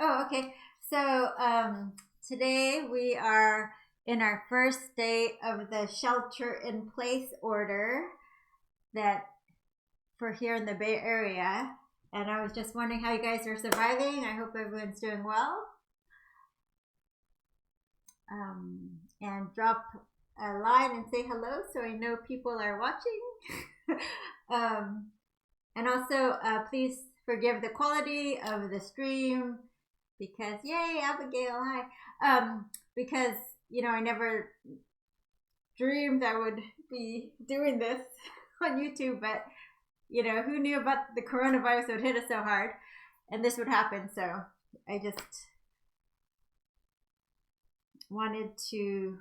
Oh, okay. So today we are in our first day of the shelter in place order that for here in the Bay Area. And I was just wondering how you guys are surviving. I hope everyone's doing well. And drop a line and say hello so I know people are watching. um, and also, please forgive the quality of the stream because, yay, Abigail, hi. Because, I never dreamed I would be doing this on YouTube, but, who knew about the coronavirus would hit us so hard and this would happen. So I just wanted to.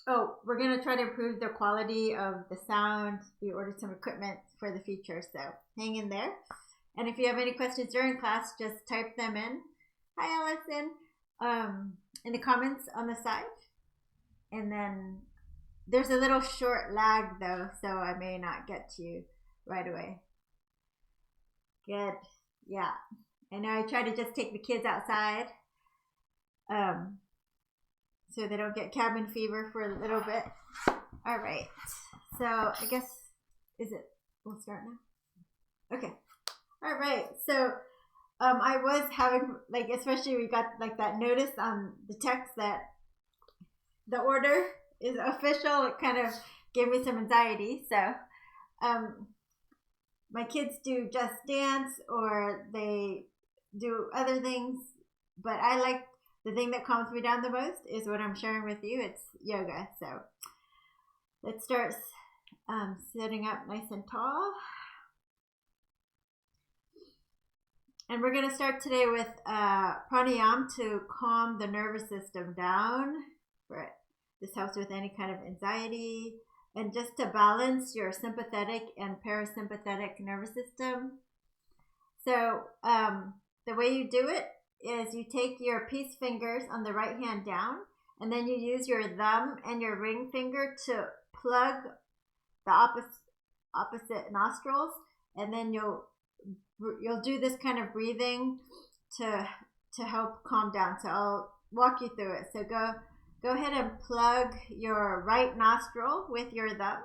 Oh, we're going to try to improve the quality of the sound. We ordered some equipment for the future, so hang in there. And if you have any questions during class, just type them in. Hi, Allison. In the comments on the side. And then there's a little short lag, though, so I may not get to you right away. Good. Yeah. I know I try to just take the kids outside. So they don't get cabin fever for a little bit. All right. So I guess, we'll start now? Okay. All right. So I was having, especially we got that notice on the text that the order is official. It kind of gave me some anxiety. So my kids do Just Dance or they do other things, but I like the thing that calms me down the most is what I'm sharing with you. It's yoga. So let's start sitting up nice and tall. And we're going to start today with pranayama to calm the nervous system down. This helps with any kind of anxiety and just to balance your sympathetic and parasympathetic nervous system. So the way you do it is you take your peace fingers on the right hand down, and then you use your thumb and your ring finger to plug the opposite nostrils, and then you'll do this kind of breathing to help calm down. So I'll walk you through it. So go ahead and plug your right nostril with your thumb,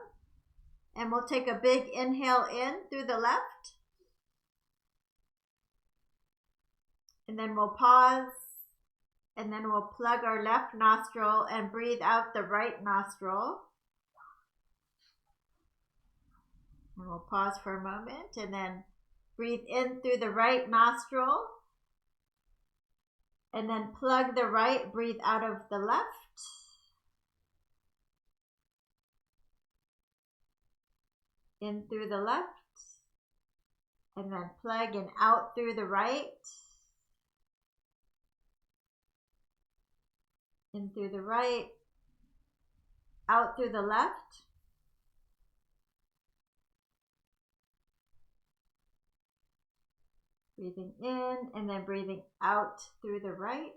and we'll take a big inhale in through the left. And then we'll pause, and then we'll plug our left nostril and breathe out the right nostril. And we'll pause for a moment, and then breathe in through the right nostril, and then plug the right, breathe out of the left. In through the left, and then plug and out through the right. In through the right, out through the left. Breathing in and then breathing out through the right.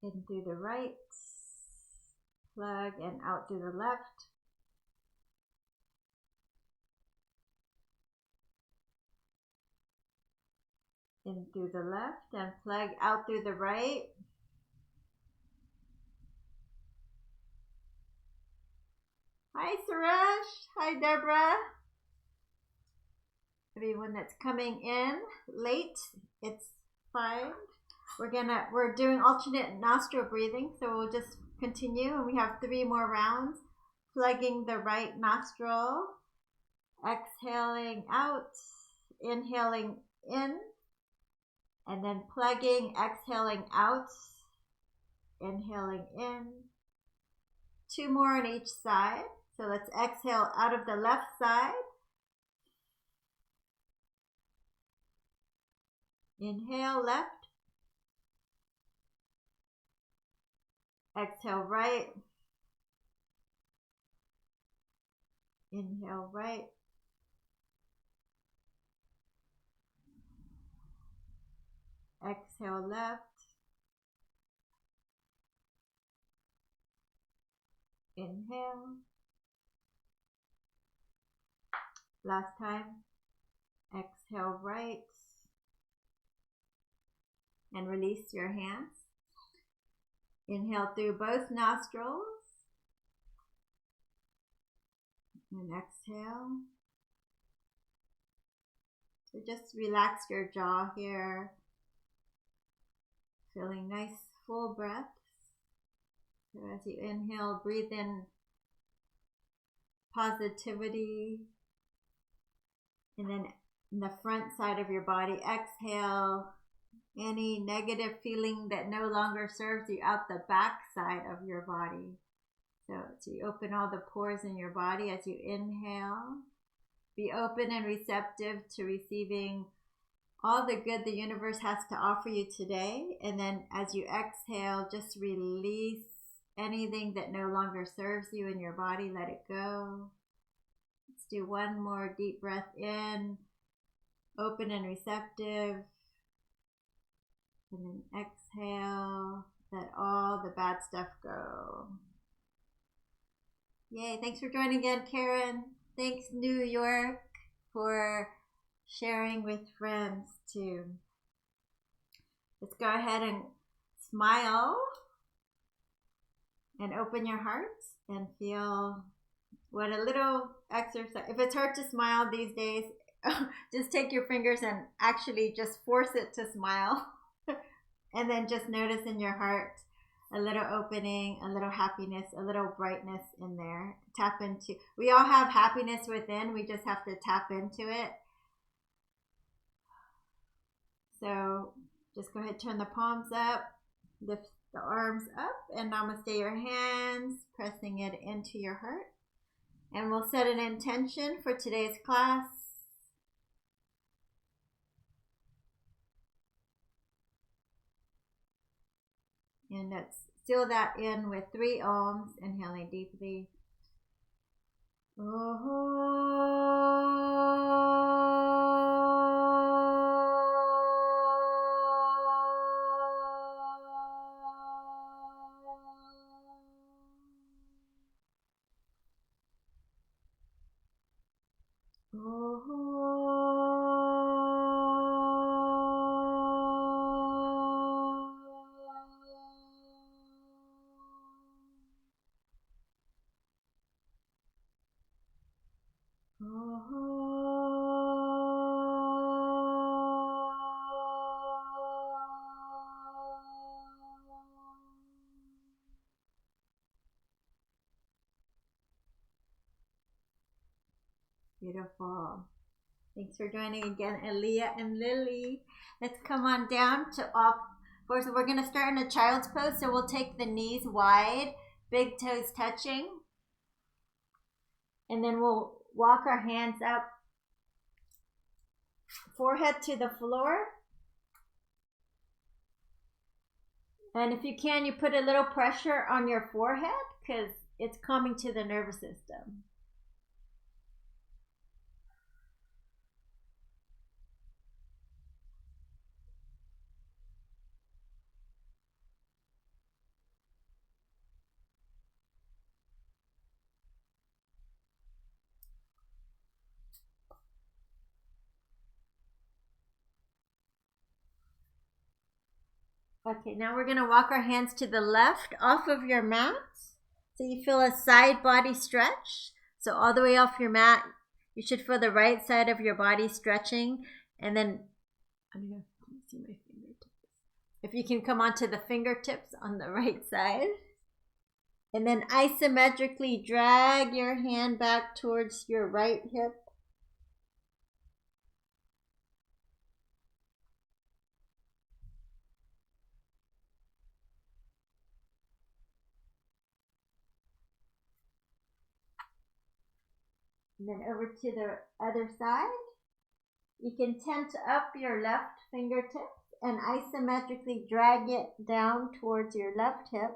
In through the right, plug and out through the left. In through the left and plug out through the right. Hi Suresh, hi Deborah. Everyone that's coming in late, it's fine. We're doing alternate nostril breathing, so we'll just continue, and we have 3 more rounds. Plugging the right nostril, exhaling out, inhaling in, and then plugging, exhaling out, inhaling in. 2 more on each side. So let's exhale out of the left side. Inhale left. Exhale right. Inhale right. Exhale left. Inhale. Last time. Exhale right. And release your hands. Inhale through both nostrils. And exhale. So just relax your jaw here. Feeling nice full breaths. So as you inhale, breathe in positivity. And then in the front side of your body, exhale any negative feeling that no longer serves you out the back side of your body. So you open all the pores in your body as you inhale. Be open and receptive to receiving all the good the universe has to offer you today. And then as you exhale, just release anything that no longer serves you in your body. Let it go. Let's do one more deep breath in, open and receptive. And then exhale, let all the bad stuff go. Yay, thanks for joining again, Karen. Thanks, New York, for sharing with friends too. Let's go ahead and smile and open your heart and feel what a little exercise. If it's hard to smile these days, just take your fingers and actually just force it to smile. And then just notice in your heart a little opening, a little happiness, a little brightness in there. Tap into, we all have happiness within, we just have to tap into it. So just go ahead, turn the palms up, lift the arms up, and namaste your hands, pressing it into your heart. And we'll set an intention for today's class. And let's seal that in with 3 ohms, inhaling deeply. Beautiful. Thanks for joining again, Aaliyah and Lily. Let's come on down to off. First, we're going to start in a child's pose. So we'll take the knees wide, big toes touching. And then we'll walk our hands up, forehead to the floor. And if you can, you put a little pressure on your forehead because it's calming to the nervous system. Okay, now we're going to walk our hands to the left off of your mat. So you feel a side body stretch. So all the way off your mat, you should feel the right side of your body stretching. And then, I don't know, can you see my fingertips? If you can come onto the fingertips on the right side. And then isometrically drag your hand back towards your right hip. And then over to the other side. You can tent up your left fingertips and isometrically drag it down towards your left hip.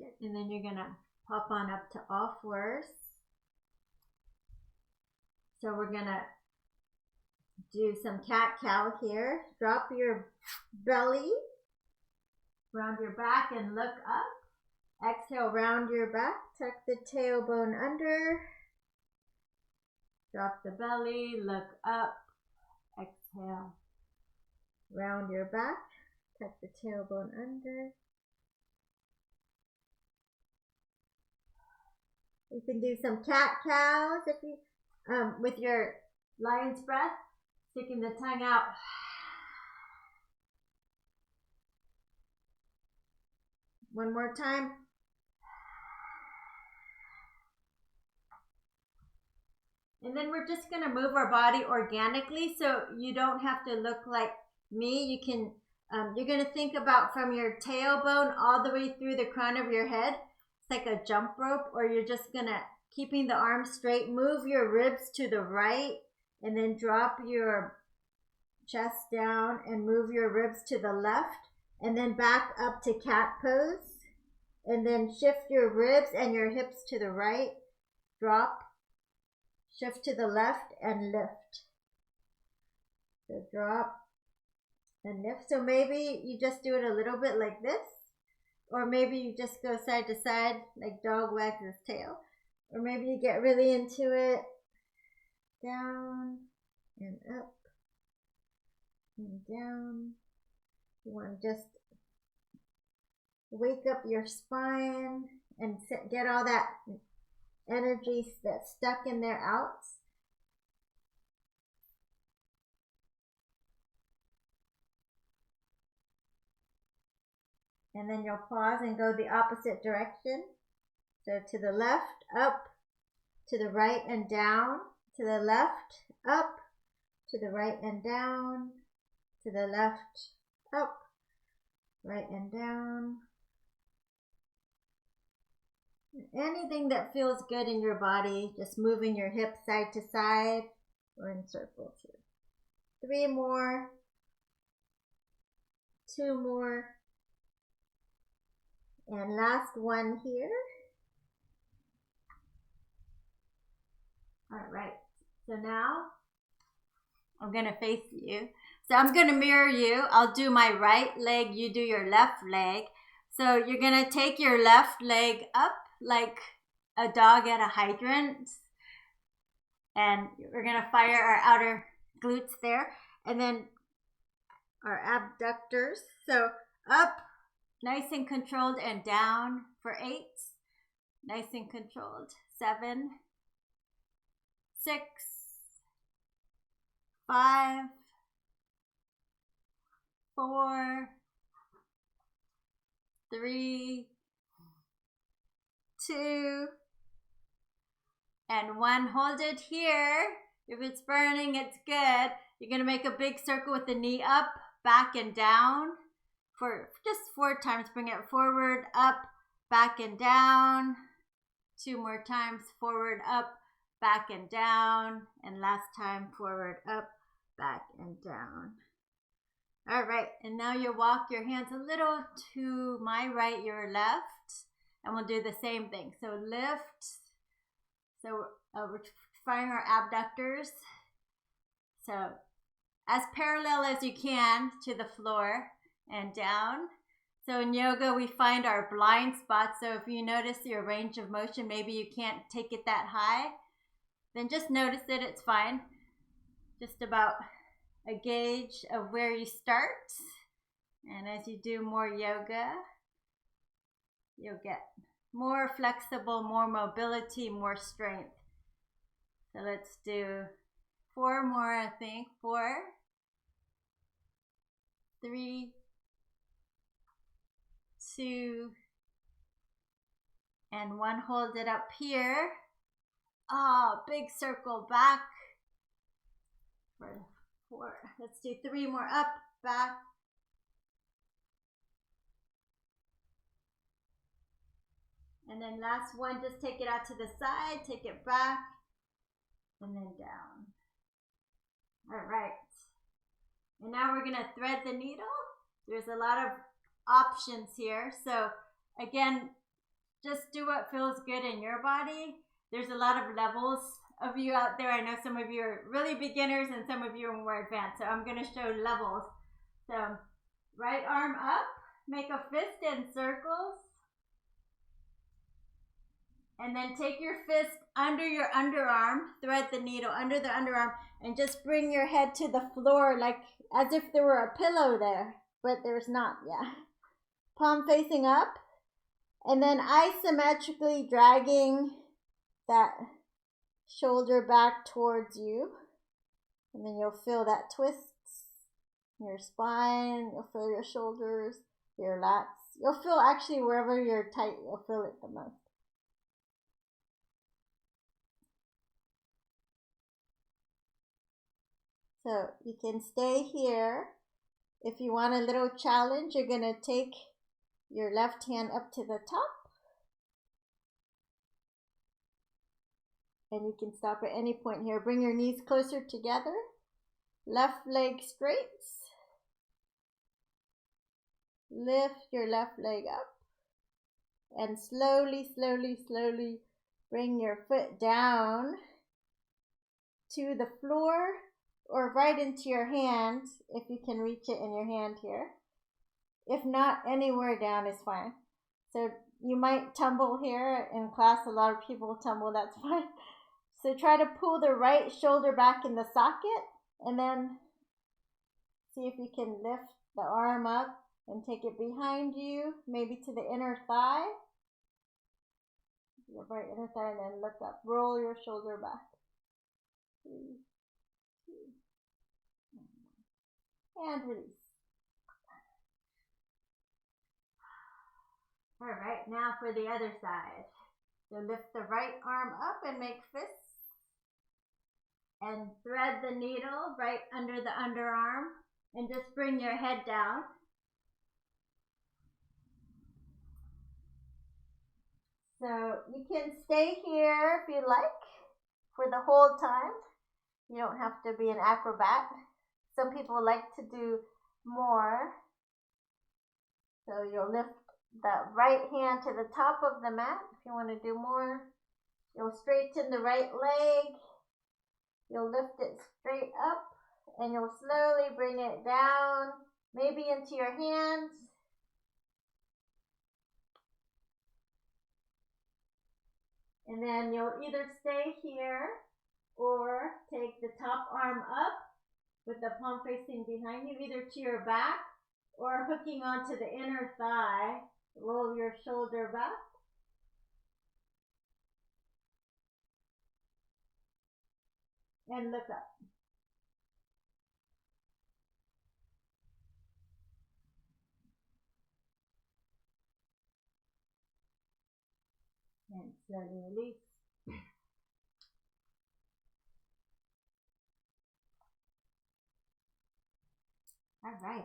Good. And then you're gonna pop on up to all fours. So we're gonna do some cat-cow here. Drop your belly, round your back and look up. Exhale, round your back, tuck the tailbone under. Drop the belly, look up. Exhale, round your back, tuck the tailbone under. You can do some cat-cows if you, with your lion's breath, sticking the tongue out. One more time. And then we're just going to move our body organically, so you don't have to look like me. You can, you're going to think about from your tailbone all the way through the crown of your head. It's like a jump rope, or you're just going to, keeping the arms straight, move your ribs to the right, and then drop your chest down and move your ribs to the left, and then back up to cat pose. And then shift your ribs and your hips to the right, drop, shift to the left, and lift. So drop and lift. So maybe you just do it a little bit like this, or maybe you just go side to side like dog wags his tail, or maybe you get really into it. Down and up and down. You want to just wake up your spine and get all that energy that's stuck in there out. And then you'll pause and go the opposite direction. So to the left, up, to the right and down, to the left, up, to the right and down, to the left, up, right and down. Anything that feels good in your body, just moving your hips side to side or in circles here. 3 more, 2 more, and last one here. All right, so now I'm gonna face you. So I'm gonna mirror you. I'll do my right leg, you do your left leg. So you're gonna take your left leg up like a dog at a hydrant. And we're gonna fire our outer glutes there. And then our abductors. So up, nice and controlled, and down for 8. Nice and controlled. 7, 6, 5, 4, 3, 2, and 1. Hold it here. If it's burning, it's good. You're going to make a big circle with the knee up, back, and down for just 4 times. Bring it forward, up, back, and down. 2 more times. Forward, up, back, and down. And last time, forward, up, back, and down. All right, and now you walk your hands a little to my right, your left, and we'll do the same thing. So lift. So we're firing our abductors. So as parallel as you can to the floor and down. So in yoga, we find our blind spots. So if you notice your range of motion, maybe you can't take it that high, then just notice it, it's fine. Just about a gauge of where you start. And as you do more yoga, you'll get more flexible, more mobility, more strength. So let's do 4 more, I think. 4, 3, 2, and 1. Hold it up here. Big circle back. For 4. Let's do 3 more. Up, back. And then last one, just take it out to the side, take it back, and then down. All right. And now we're gonna thread the needle. There's a lot of options here. So again, just do what feels good in your body. There's a lot of levels of you out there. I know some of you are really beginners and some of you are more advanced. So I'm going to show levels. So right arm up, make a fist in circles. And then take your fist under your underarm, thread the needle under the underarm, and just bring your head to the floor like as if there were a pillow there, but there's not, yeah. Palm facing up, and then isometrically dragging that shoulder back towards you. And then you'll feel that twist in your spine, you'll feel your shoulders, your lats. You'll feel actually wherever you're tight, you'll feel it the most. So you can stay here. If you want a little challenge, you're going to take your left hand up to the top. And you can stop at any point here. Bring your knees closer together. Left leg straight. Lift your left leg up. And slowly, slowly, slowly bring your foot down to the floor or right into your hand, if you can reach it in your hand here. If not, anywhere down is fine. So you might tumble here. In class, a lot of people tumble, that's fine. So try to pull the right shoulder back in the socket, and then see if you can lift the arm up and take it behind you, maybe to the inner thigh. Your right inner thigh, and then look up. Roll your shoulder back. 3, 2, 1. And release. All right, now for the other side. So lift the right arm up and make fists. And thread the needle right under the underarm. And just bring your head down. So you can stay here if you like for the whole time. You don't have to be an acrobat. Some people like to do more. So you'll lift the right hand to the top of the mat if you want to do more. You'll straighten the right leg. You'll lift it straight up and you'll slowly bring it down, maybe into your hands. And then you'll either stay here or take the top arm up with the palm facing behind you, either to your back or hooking onto the inner thigh. Roll your shoulder back. And look up. And slowly release. All right.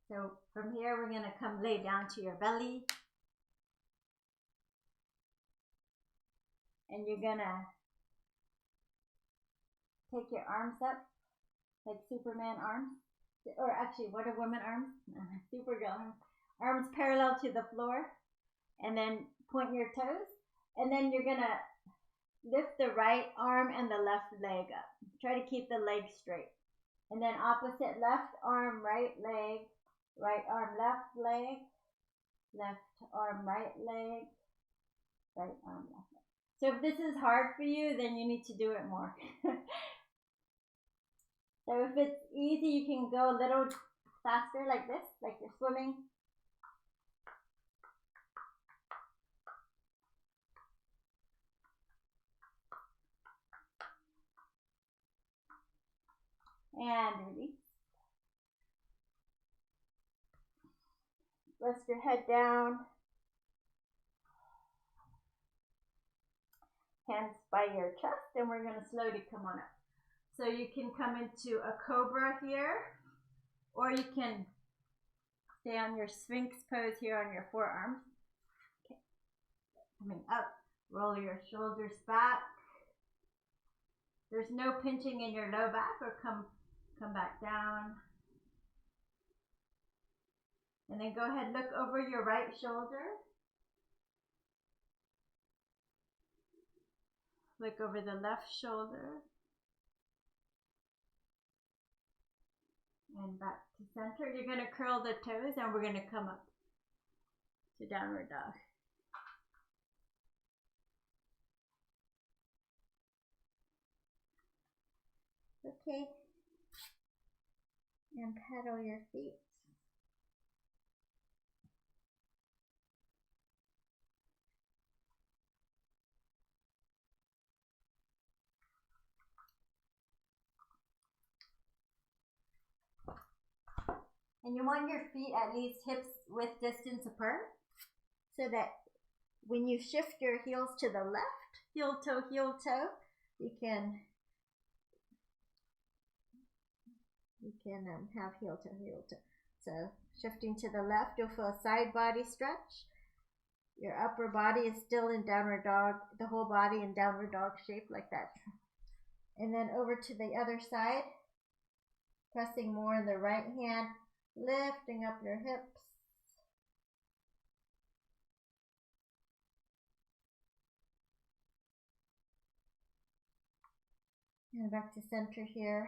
So from here, we're going to come lay down to your belly. And you're going to take your arms up, like Superman arms. Or actually, what are women arms? Supergirl arms. Arms parallel to the floor. And then point your toes. And then you're going to lift the right arm and the left leg up. Try to keep the leg straight. And then opposite, left arm, right leg, right arm, left leg, left arm, right leg, right arm, left leg. So if this is hard for you, then you need to do it more. So if it's easy, you can go a little faster like this, like you're swimming. And release. Rest your head down. Hands by your chest, and we're going to slowly come on up. So you can come into a cobra here, or you can stay on your sphinx pose here on your forearms. Okay. Coming up, roll your shoulders back. There's no pinching in your low back, or come back down. And then go ahead, look over your right shoulder. look over the left shoulder. And back to center. You're going to curl the toes and we're going to come up to downward dog. Okay. And pedal your feet. And you want your feet at least hips width distance apart so that when you shift your heels to the left, heel toe, you can have heel toe. So shifting to the left, you'll feel a side body stretch. Your upper body is still in downward dog, the whole body in downward dog shape like that. And then over to the other side, pressing more in the right hand, lifting up your hips. And back to center here.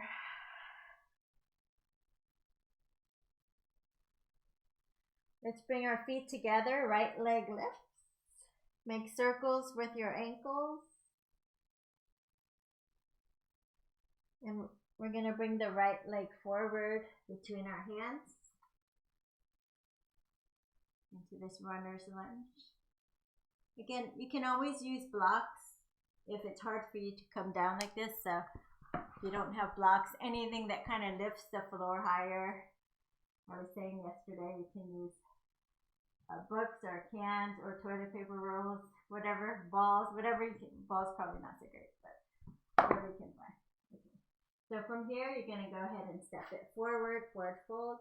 Let's bring our feet together, right leg lifts. Make circles with your ankles. And we're going to bring the right leg forward between our hands into this runner's lunge. Again, you can always use blocks if it's hard for you to come down like this. So if you don't have blocks, anything that kind of lifts the floor higher. I was saying yesterday you can use books or cans or toilet paper rolls, whatever, balls, whatever you can. Balls probably not so great, but whatever you can find. Okay. So from here, you're going to go ahead and step it forward fold.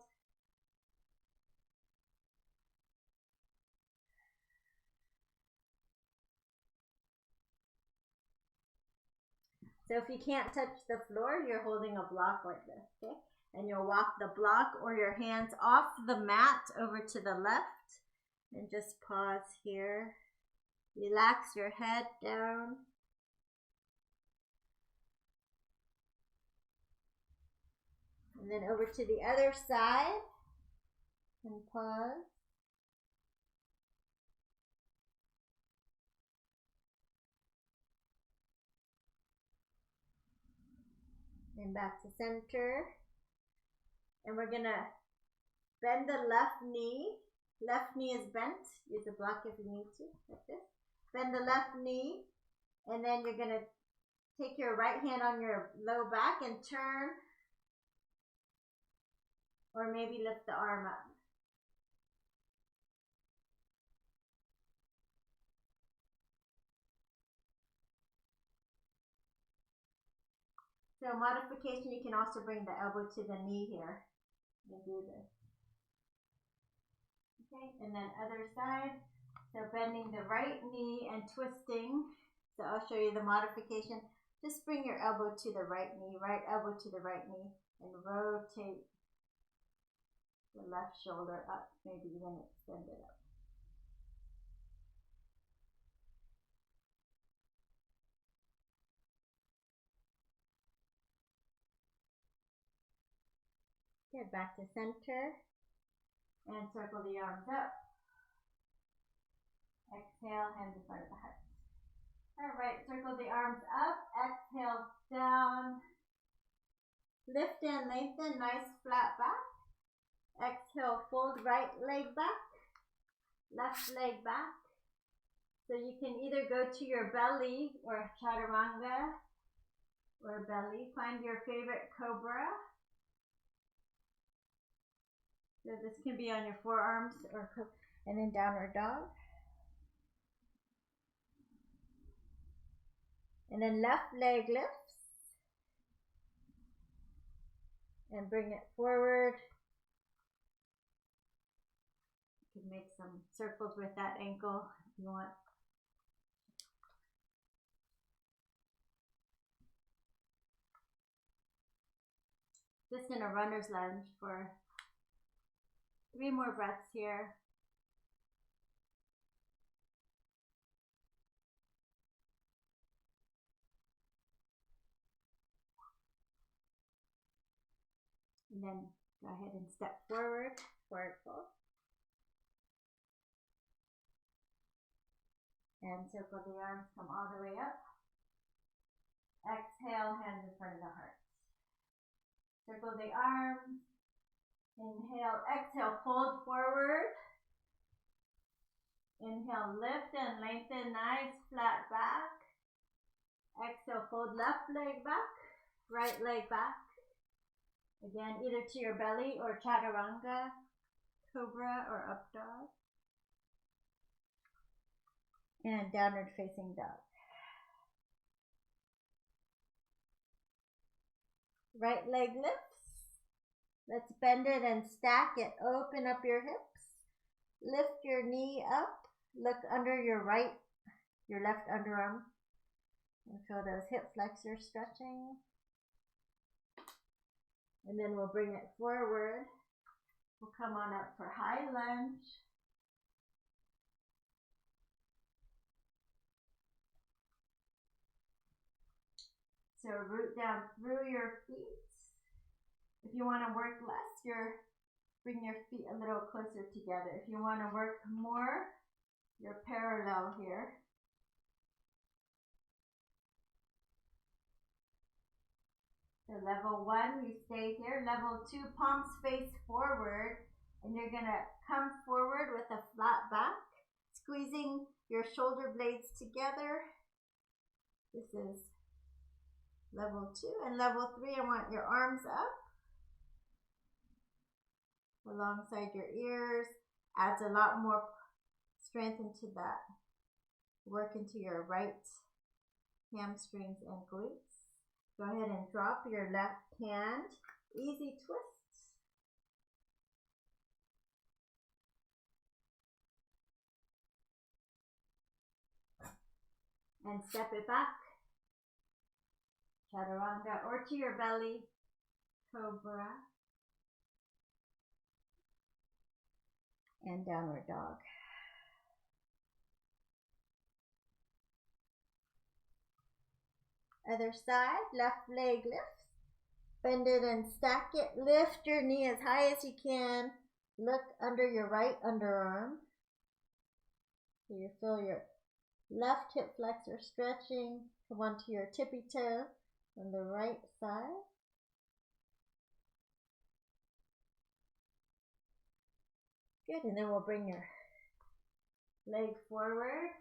So if you can't touch the floor, you're holding a block like this, okay? And you'll walk the block or your hands off the mat over to the left and just pause here. Relax your head down. And then over to the other side and pause. And back to center. And we're gonna bend the left knee. Left knee is bent. Use a block if you need to, like this. Bend the left knee. And then you're gonna take your right hand on your low back and turn. Or maybe lift the arm up. So modification, you can also bring the elbow to the knee here and do this. Okay, and then other side. So bending the right knee and twisting. So I'll show you the modification. Just bring your elbow to the right knee, right elbow to the right knee, and rotate the left shoulder up, maybe even extend it up. Get back to center and circle the arms up. Exhale, hands in front of the heart. All right, circle the arms up. Exhale, down. Lift and lengthen, nice flat back. Exhale, fold right leg back, left leg back. So you can either go to your belly or chaturanga or belly. Find your favorite cobra. So this can be on your forearms or and then downward dog. And then left leg lifts. And bring it forward. You can make some circles with that ankle if you want. Just in a runner's lunge for 3 more breaths here. And then go ahead and step forward, forward fold. And circle the arms, come all the way up. Exhale, hands in front of the heart. Circle the arms. Inhale, exhale, fold forward. Inhale, lift and lengthen, nice flat back. Exhale, fold left leg back, right leg back. Again, either to your belly or chaturanga, cobra or up dog. And downward facing dog. Right leg lifts. Let's bend it and stack it. Open up your hips. Lift your knee up. Look under your left underarm. And feel those hip flexors stretching. And then we'll bring it forward. We'll come on up for high lunge. So root down through your feet. If you want to work less, bring your feet a little closer together. If you want to work more, you're parallel here. So level 1, you stay here. Level 2, palms face forward. And you're going to come forward with a flat back, squeezing your shoulder blades together. This is level 2. And level 3, I want your arms up alongside your ears. Adds a lot more strength into that. Work into your right hamstrings and glutes. Go ahead and drop your left hand. Easy twists. And step it back. Chaturanga or to your belly. Cobra. And downward dog. Other side, left leg lifts. Bend it and stack it. Lift your knee as high as you can. Look under your right underarm. So you feel your left hip flexor stretching. Come onto your tippy toe on the right side. Good, and then we'll bring your leg forward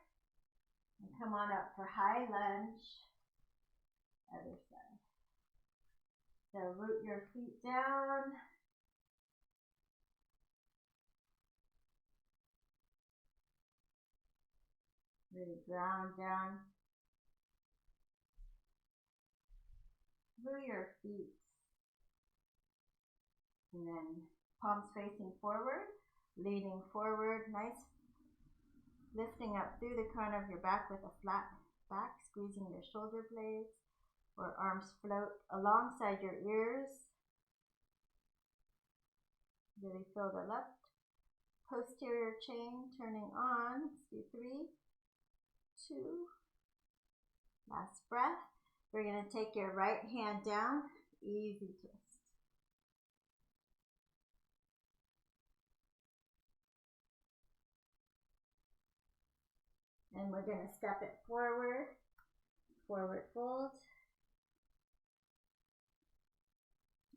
and come on up for high lunge. Other side. So root your feet down. Really ground down through your feet. And then palms facing forward, leaning forward, nice. Lifting up through the crown of your back with a flat back, squeezing your shoulder blades. Or arms float alongside your ears. Really feel the left posterior chain turning on. Let's do 3, 2. Last breath. We're going to take your right hand down. Easy twist. And we're going to step it forward. Forward fold.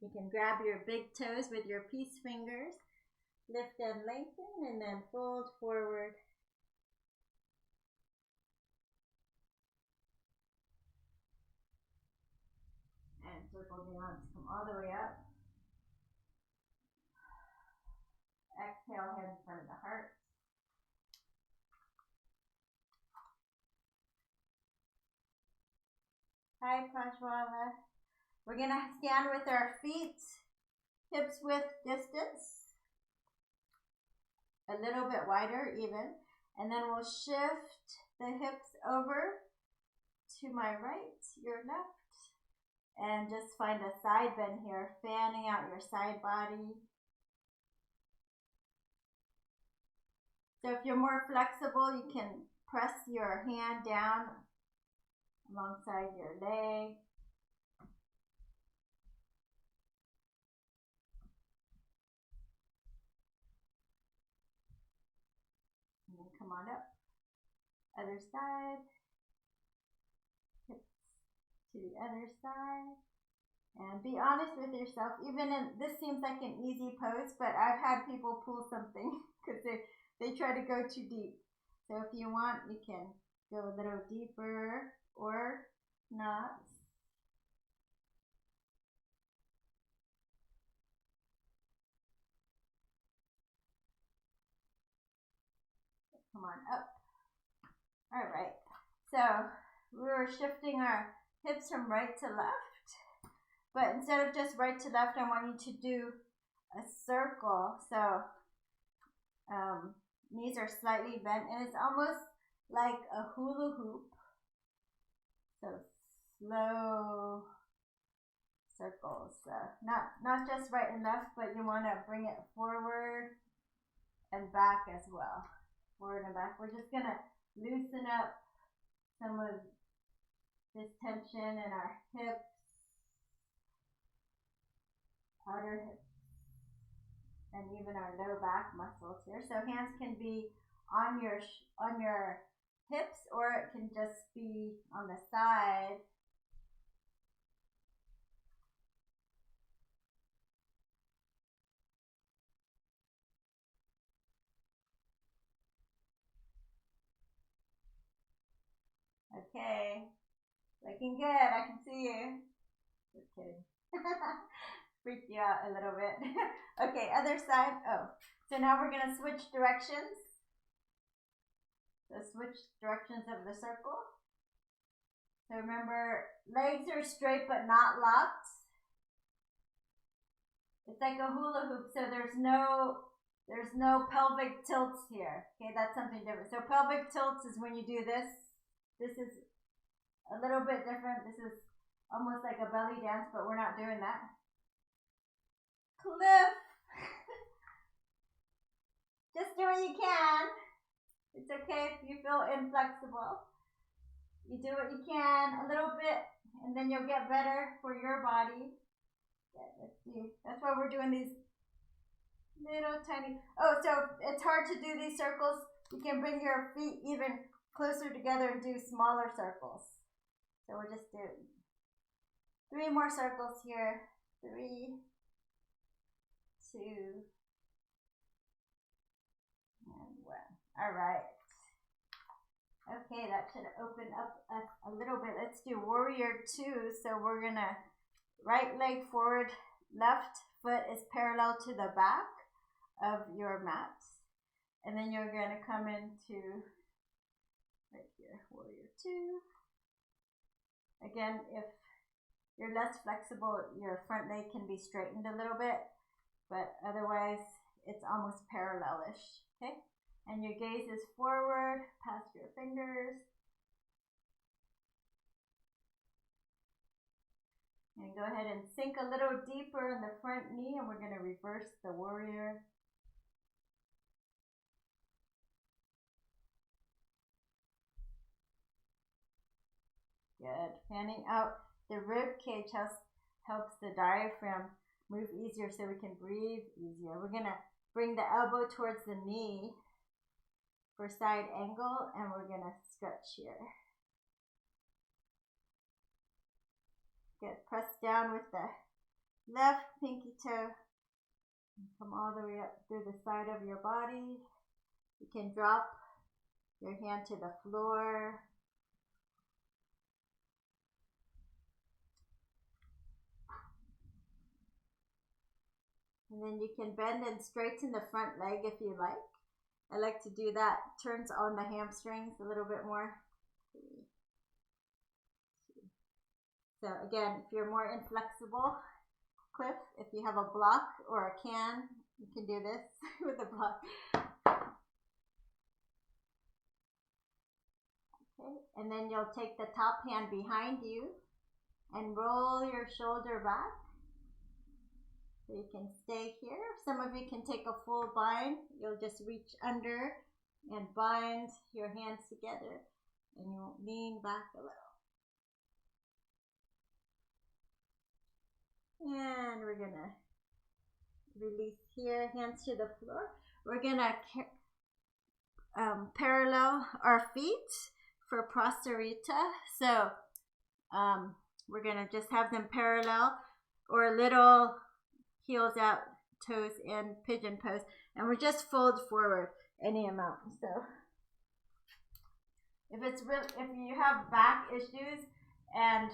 You can grab your big toes with your peace fingers, lift and lengthen, and then fold forward. And circle the arms, come all the way up. Exhale, hands in front of the heart. Hi, Prajwala. We're going to stand with our feet hips width distance, a little bit wider even, and then we'll shift the hips over to my right, your left, and just find a side bend here, fanning out your side body. So if you're more flexible, you can press your hand down alongside your leg. And come on up. Other side. Hips to the other side. And be honest with yourself. Even in, this seems like an easy pose, but I've had people pull something because they try to go too deep. So if you want, you can go a little deeper or not. Come on up. All right. So we're shifting our hips from right to left. But instead of just right to left, I want you to do a circle. So knees are slightly bent, and it's almost like a hula hoop. So slow circles. Not just right and left, but you want to bring it forward and back as well. Forward and back. We're just going to loosen up some of this tension in our hips, outer hips, and even our low back muscles here. So hands can be on your hips, or it can just be on the side. Okay, looking good. I can see you. Just kidding. Freaked you out a little bit. Okay, other side. Oh, so now we're gonna switch directions. So switch directions of the circle. So remember, legs are straight but not locked. It's like a hula hoop, so there's no pelvic tilts here. Okay, that's something different. So pelvic tilts is when you do this. This is a little bit different. This is almost like a belly dance, but we're not doing that. Cliff. Just do what you can. It's okay if you feel inflexible. You do what you can a little bit, and then you'll get better for your body. Okay, let's see. That's why we're doing these little tiny. Oh, so it's hard to do these circles. You can bring your feet even closer together and do smaller circles. So we'll just do 3 more circles here. 3, 2, and 1. All right. Okay, that should open up a little bit. Let's do warrior 2. So we're gonna right leg forward, left foot is parallel to the back of your mat. And then you're gonna come into right here, warrior 2. Again, if you're less flexible, your front leg can be straightened a little bit, but otherwise it's almost parallel-ish, okay? And your gaze is forward, past your fingers. And go ahead and sink a little deeper in the front knee, and we're gonna reverse the warrior. Good. Fanning out the rib cage helps the diaphragm move easier so we can breathe easier. We're going to bring the elbow towards the knee for side angle, and we're going to stretch here. Good. Press down with the left pinky toe. Come all the way up through the side of your body. You can drop your hand to the floor. And then you can bend and straighten the front leg if you like. I like to do that. Turns on the hamstrings a little bit more. So again, if you're more inflexible, Cliff, if you have a block or a can, you can do this with a block. Okay, and then you'll take the top hand behind you and roll your shoulder back. So you can stay here. Some of you can take a full bind. You'll just reach under and bind your hands together, and you'll lean back a little. And we're gonna release here, hands to the floor. We're gonna parallel our feet for prosterita. So we're going to just have them parallel or little heels out, toes in, pigeon pose. And we're just fold forward any amount. So if you have back issues and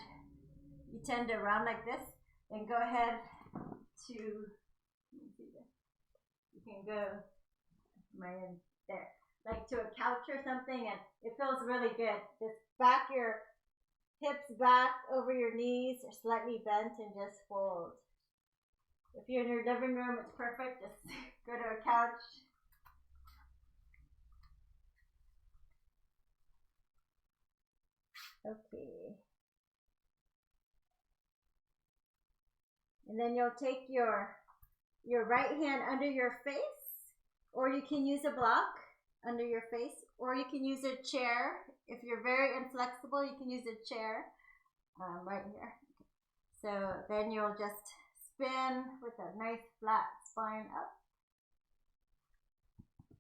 you tend to round like this, then go ahead to, let me see this. You can go there, like to a couch or something, and it feels really good. Just back your hips back over your knees, or slightly bent, and just fold. If you're in your living room, it's perfect. Just go to a couch. Okay. And then you'll take your right hand under your face, or you can use a block under your face, or you can use a chair. If you're very inflexible, you can use a chair right here. So then you'll just spin with a nice flat spine up.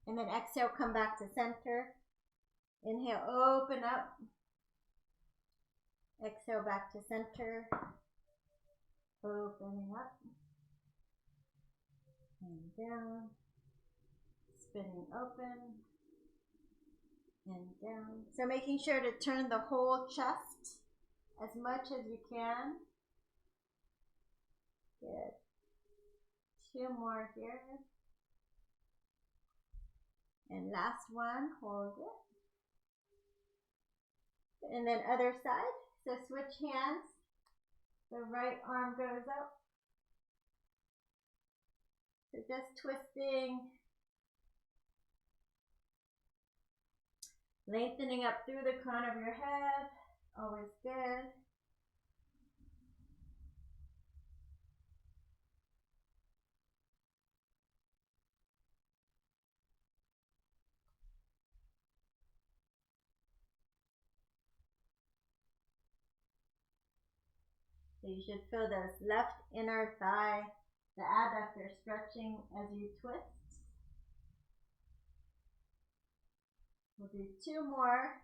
And then exhale, come back to center. Inhale, open up. Exhale, back to center. Opening up. And down. Spinning open. And down. So making sure to turn the whole chest as much as you can. Good. 2 more here. And last one, hold it. And then other side. So switch hands. The right arm goes up. So just twisting. Lengthening up through the crown of your head. Always good. So you should feel this left inner thigh, the adductor stretching as you twist. We'll do 2 more.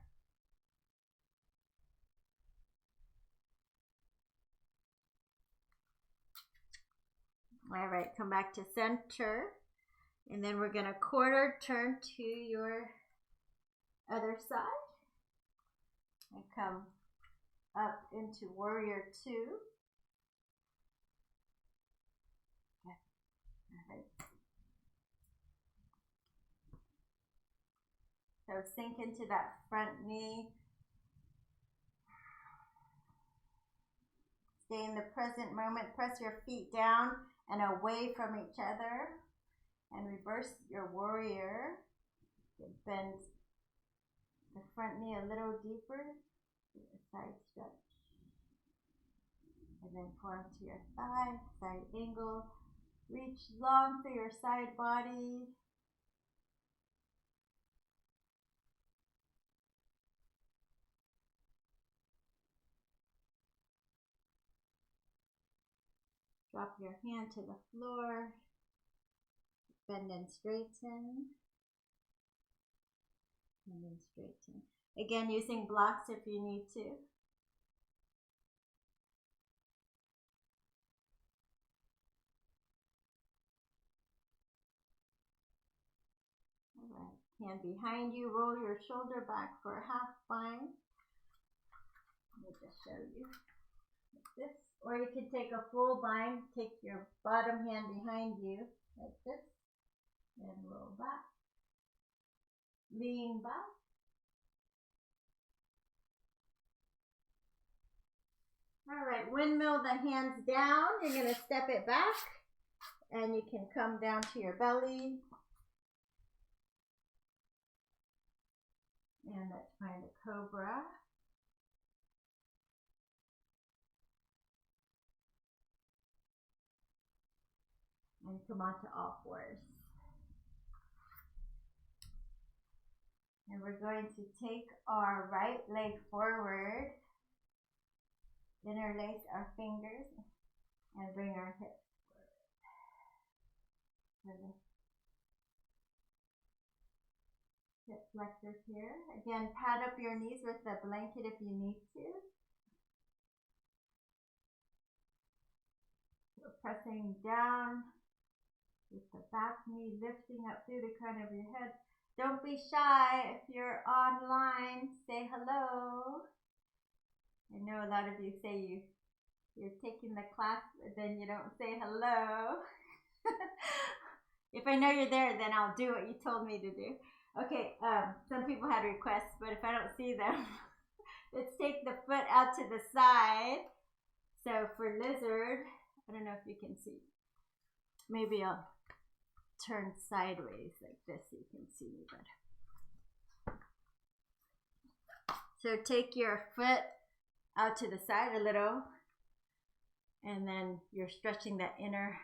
All right, come back to center. And then we're going to quarter turn to your other side. And come up into warrior 2. Okay. All right. So sink into that front knee. Stay in the present moment. Press your feet down and away from each other. And reverse your warrior. Bend the front knee a little deeper. A side stretch. And then form to your thigh, side angle. Reach long through your side body. Drop your hand to the floor. Bend and straighten. And then straighten. Again, using blocks if you need to. All right. Hand behind you. Roll your shoulder back for a half bind. Let me just show you. Like this. Or you could take a full bind. Take your bottom hand behind you. Like this. And roll back. Lean back. All right, windmill the hands down. You're going to step it back. And you can come down to your belly. And let's find a cobra. And come on to all fours. And we're going to take our right leg forward, interlace our fingers, and bring our hips forward. Hips flexors here. Again, pad up your knees with the blanket if you need to. So pressing down with the back knee lifting up through the crown of your head. Don't be shy. If you're online, say hello. I know a lot of you say you're taking the class, but then you don't say hello. If I know you're there, then I'll do what you told me to do. Okay, some people had requests, but if I don't see them, let's take the foot out to the side. So for lizard, I don't know if you can see. Maybe I'll turn sideways like this so you can see me better. So take your foot out to the side a little, and then you're stretching that inner,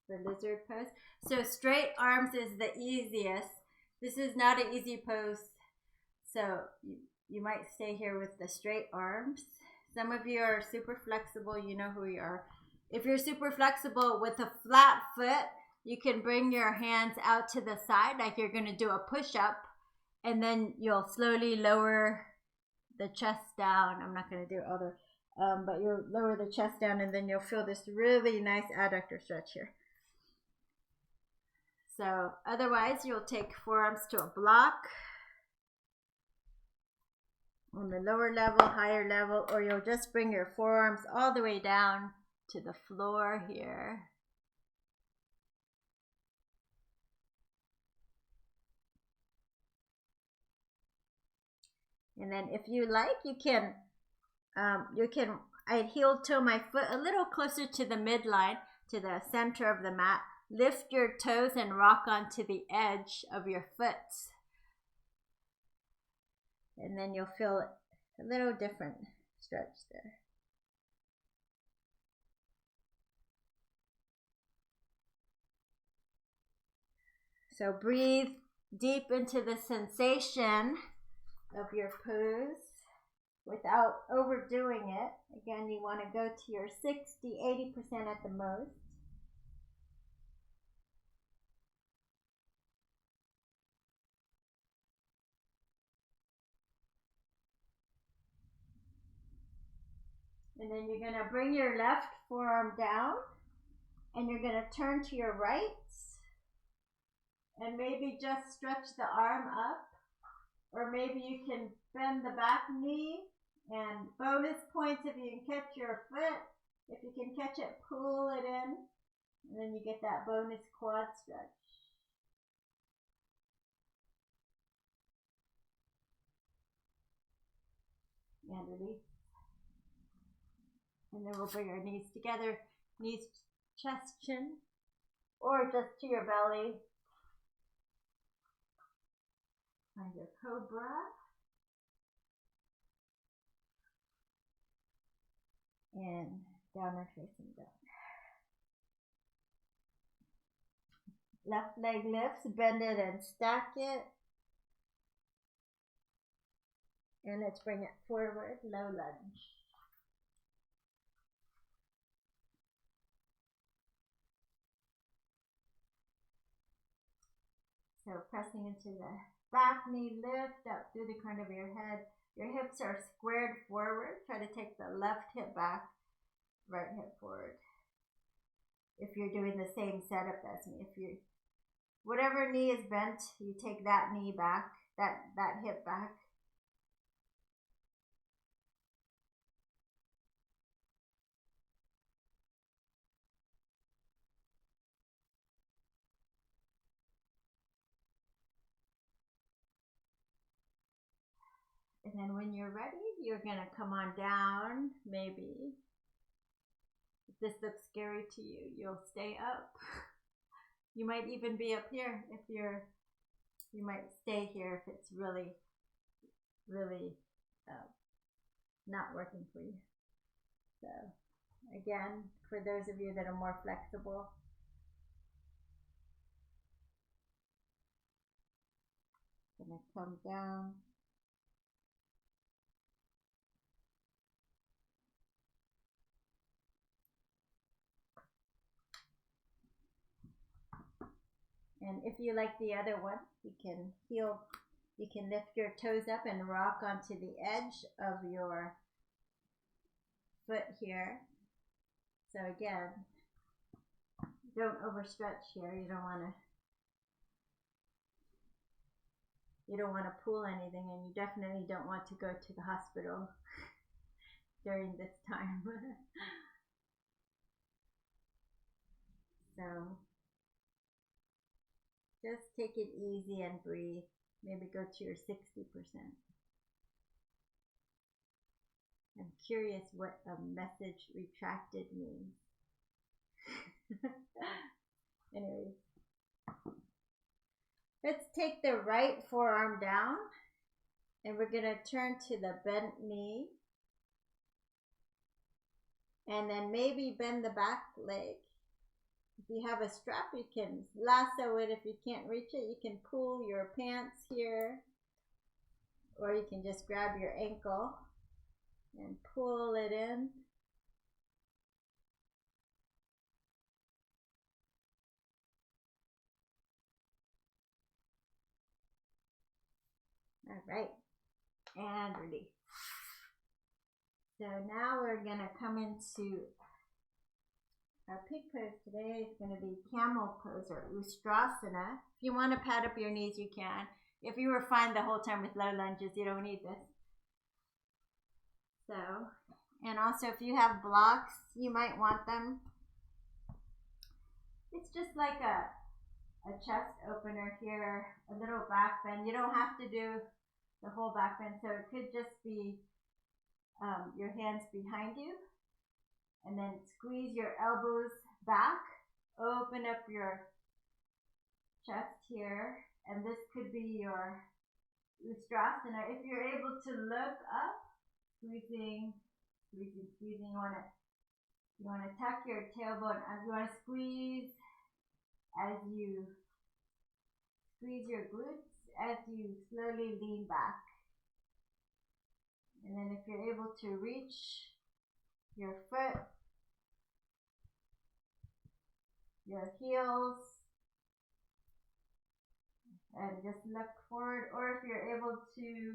the lizard pose. So straight arms is the easiest. This is not an easy pose, so you might stay here with the straight arms. Some of you are super flexible, you know who you are. If you're super flexible with a flat foot, you can bring your hands out to the side like you're going to do a push-up, and then you'll slowly lower the chest down. I'm not going to do all the, but you'll lower the chest down, and then you'll feel this really nice adductor stretch here. So otherwise, you'll take forearms to a block on the lower level, higher level, or you'll just bring your forearms all the way down to the floor here. And then if you like, you can I'd heel toe my foot a little closer to the midline, to the center of the mat. Lift your toes and rock onto the edge of your foot. And then you'll feel a little different stretch there. So breathe deep into the sensation of your pose without overdoing it. Again, you want to go to your 60-80% at the most. And then you're going to bring your left forearm down, and you're going to turn to your right, and maybe just stretch the arm up, or maybe you can bend the back knee. And bonus points if you can catch your foot. If you can catch it, pull it in, and then you get that bonus quad stretch. And release. And then we'll bring our knees together, knees, chest, chin, or just to your belly. Find your cobra. And downward facing dog. Left leg lifts, bend it and stack it. And let's bring it forward, low lunge. So pressing into the back knee, lift up through the crown of your head. Your hips are squared forward. Try to take the left hip back, right hip forward. If you're doing the same setup as me, whatever knee is bent, you take that knee back, that hip back. And then when you're ready, you're going to come on down, maybe. If this looks scary to you, you'll stay up. You might even be up here if you might stay here if it's really, really not working for you. So again, for those of you that are more flexible, I'm going to come down. And if you like the other one, you can heel You can lift your toes up and rock onto the edge of your foot here. So again, don't overstretch here. You don't want to pull anything, and you definitely don't want to go to the hospital during this time. So just take it easy and breathe. Maybe go to your 60%. I'm curious what a message retracted means. Anyways, let's take the right forearm down, and we're going to turn to the bent knee, and then maybe bend the back leg. If you have a strap, you can lasso it. If you can't reach it, you can pull your pants here, or you can just grab your ankle and pull it in. All right, and release. So now we're gonna come into our pig pose today. Is going to be camel pose or Ustrasana. If you want to pad up your knees, you can. If you were fine the whole time with low lunges, you don't need this. So, and also if you have blocks, you might want them. It's just like a chest opener here, a little back bend. You don't have to do the whole back bend, so it could just be your hands behind you, and then squeeze your elbows back, open up your chest here, and this could be your Ustrasana. If you're able to look up, squeezing, you want to tuck your tailbone, and you want to squeeze as you squeeze your glutes as you slowly lean back. And then if you're able to reach your foot, your heels, and just look forward, or if you're able to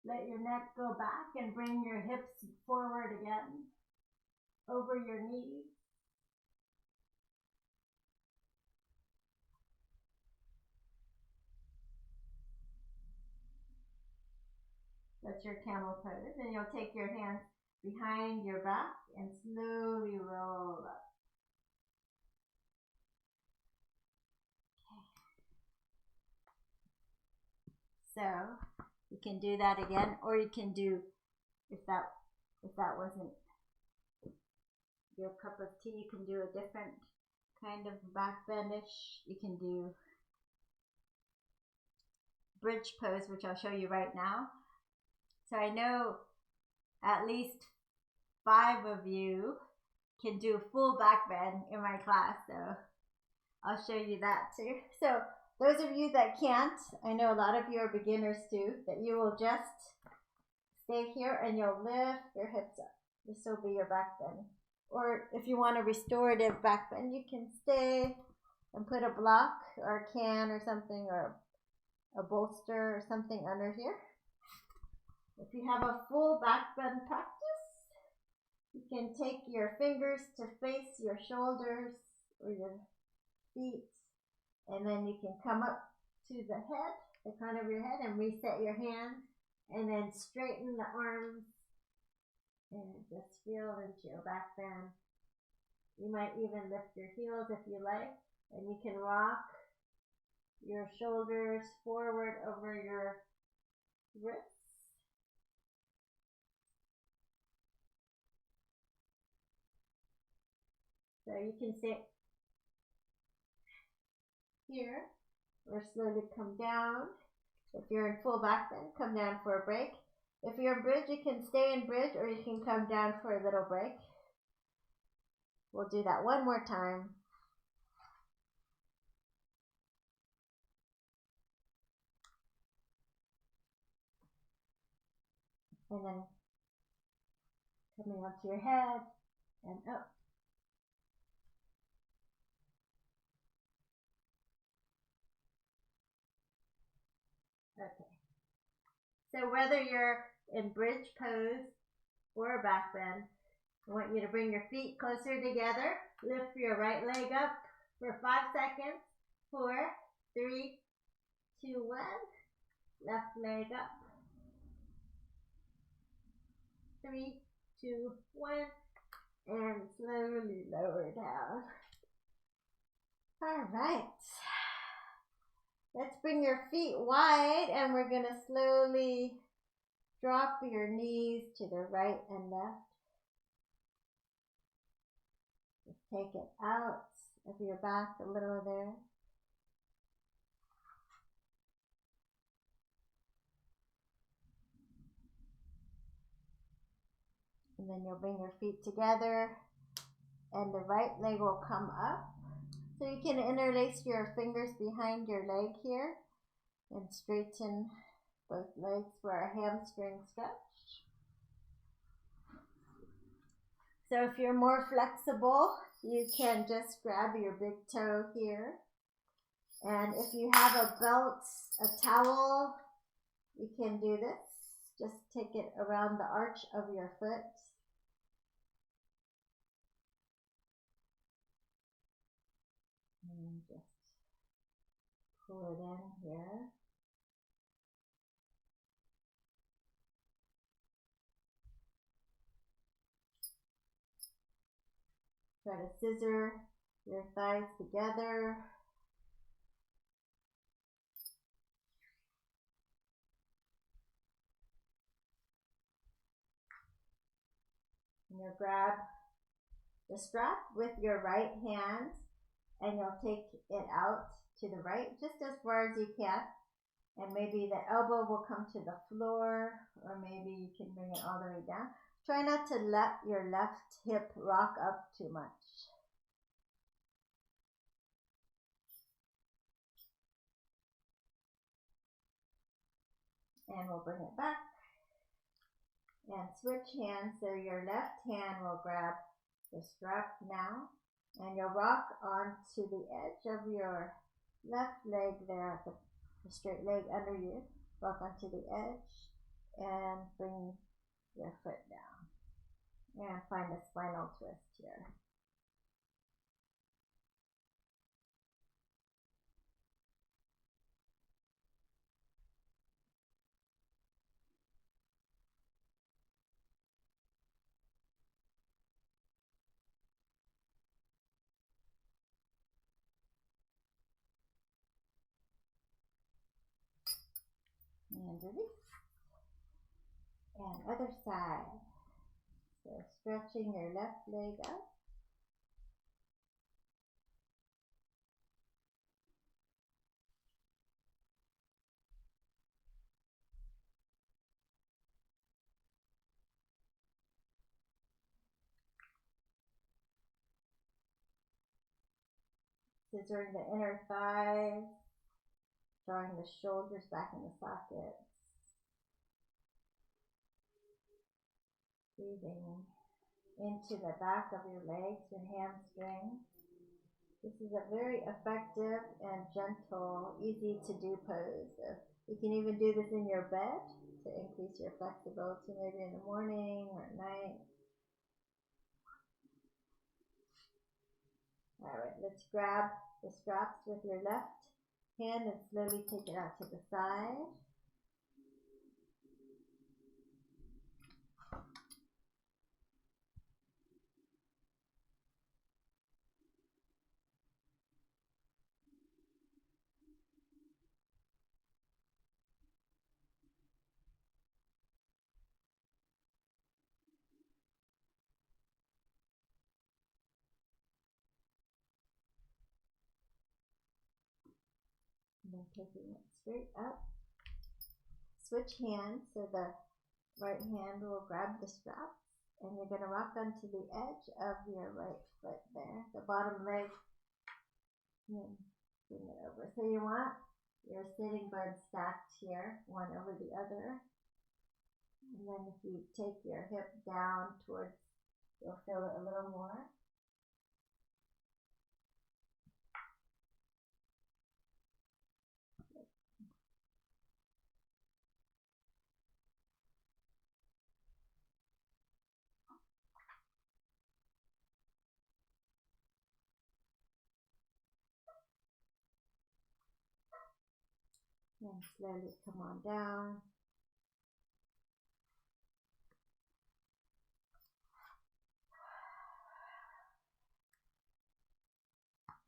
let your neck go back and bring your hips forward again over your knees. That's your camel pose, and you'll take your hands behind your back and slowly roll up. Okay. So you can do that again, or you can do, if that wasn't your cup of tea, you can do a different kind of back bendish. You can do bridge pose, which I'll show you right now. So I know at least 5 of you can do full back bend in my class, so I'll show you that too. So those of you that can't, I know a lot of you are beginners too, that you will just stay here and you'll lift your hips up. This will be your back bend. Or if you want a restorative back bend, you can stay and put a block or a can or something, or a bolster or something under here. If you have a full back bend practice, you can take your fingers to face your shoulders or your feet, and then you can come up to the head, the crown of your head, and reset your hands, and then straighten the arms and just feel into your back bend. You might even lift your heels if you like, and you can rock your shoulders forward over your wrists. So you can sit here or slowly come down. If you're in full back bend, come down for a break. If you're in bridge, you can stay in bridge or you can come down for a little break. We'll do that one more time. And then coming onto your head and up. Okay. So whether you're in bridge pose or back bend, I want you to bring your feet closer together. Lift your right leg up for 5 seconds. 4, 3, 2, 1. Left leg up. 3, 2, 1. And slowly lower down. All right. Let's bring your feet wide and we're going to slowly drop your knees to the right and left. Just take it out of your back a little there. And then you'll bring your feet together and the right leg will come up. So you can interlace your fingers behind your leg here and straighten both legs for a hamstring stretch. So if you're more flexible, you can just grab your big toe here. And if you have a belt, a towel, you can do this. Just take it around the arch of your foot. And just pull it in here. Try to scissor your thighs together. And you'll grab the strap with your right hand and you'll take it out to the right just as far as you can. And maybe the elbow will come to the floor or maybe you can bring it all the way down. Try not to let your left hip rock up too much. And we'll bring it back. And switch hands, so your left hand will grab the strap now. And you'll rock onto the edge of your left leg there, the straight leg under you. Rock onto the edge and bring your foot down. And find a spinal twist here. And release. And other side. So stretching your left leg up. Scissoring the inner thighs. Drawing the shoulders back in the sockets. Breathing into the back of your legs and hamstrings. This is a very effective and gentle, easy to do pose. So you can even do this in your bed to increase your flexibility, maybe in the morning or at night. All right, let's grab the straps with your left hand and slowly take it out to the side. And then taking it straight up. Switch hands, so the right hand will grab the straps and you're going to rock onto the edge of your right foot there, the bottom leg, and bring it over. So you want your sitting bones stacked here, one over the other. And then if you take your hip down towards, you'll feel it a little more. And slowly come on down.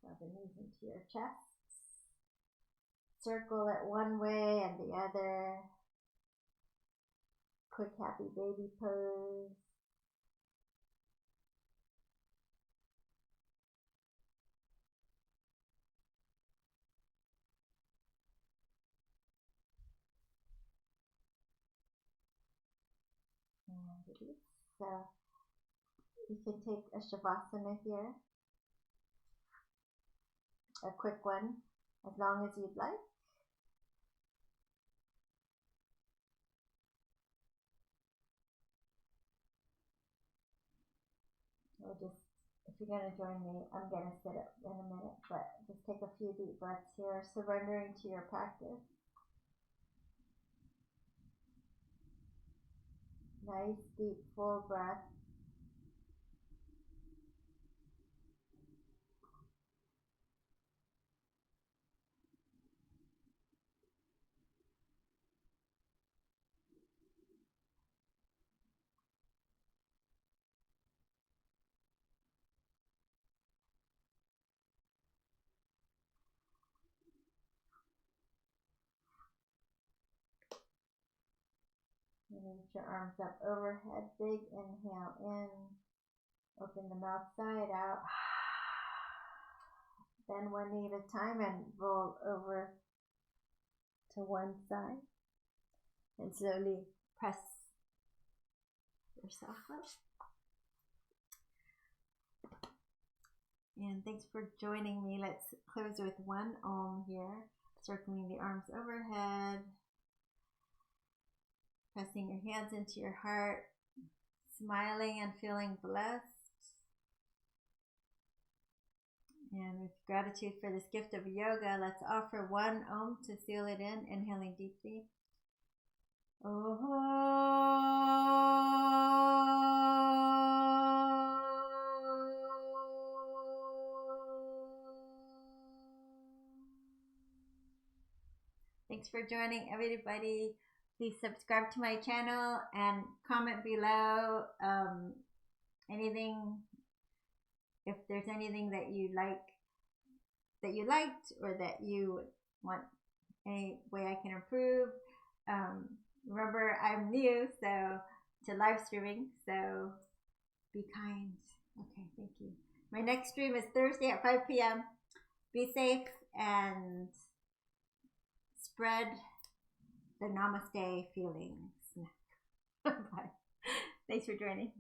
Draw the knees into your chest. Circle it one way and the other. Quick happy baby pose. And release. So you can take a shavasana here. A quick one, as long as you'd like. Or just, if you're going to join me, I'm going to sit up in a minute, but just take a few deep breaths here, surrendering to your practice. Nice, deep, full breath. Reach your arms up overhead. Big inhale in. Open the mouth side out. Then one knee at a time and roll over to one side. And slowly press yourself up. And thanks for joining me. Let's close with one Om here. Circling the arms overhead. Pressing your hands into your heart. Smiling and feeling blessed. And with gratitude for this gift of yoga, let's offer one Om to seal it in. Inhaling deeply. Thanks for joining, everybody. Please subscribe to my channel and comment below anything, if there's anything that you liked or that you want any way I can improve. Remember, I'm new to live streaming, so be kind. Okay, thank you. My next stream is Thursday at 5 p.m. Be safe and spread the namaste feelings. Bye. Thanks for joining.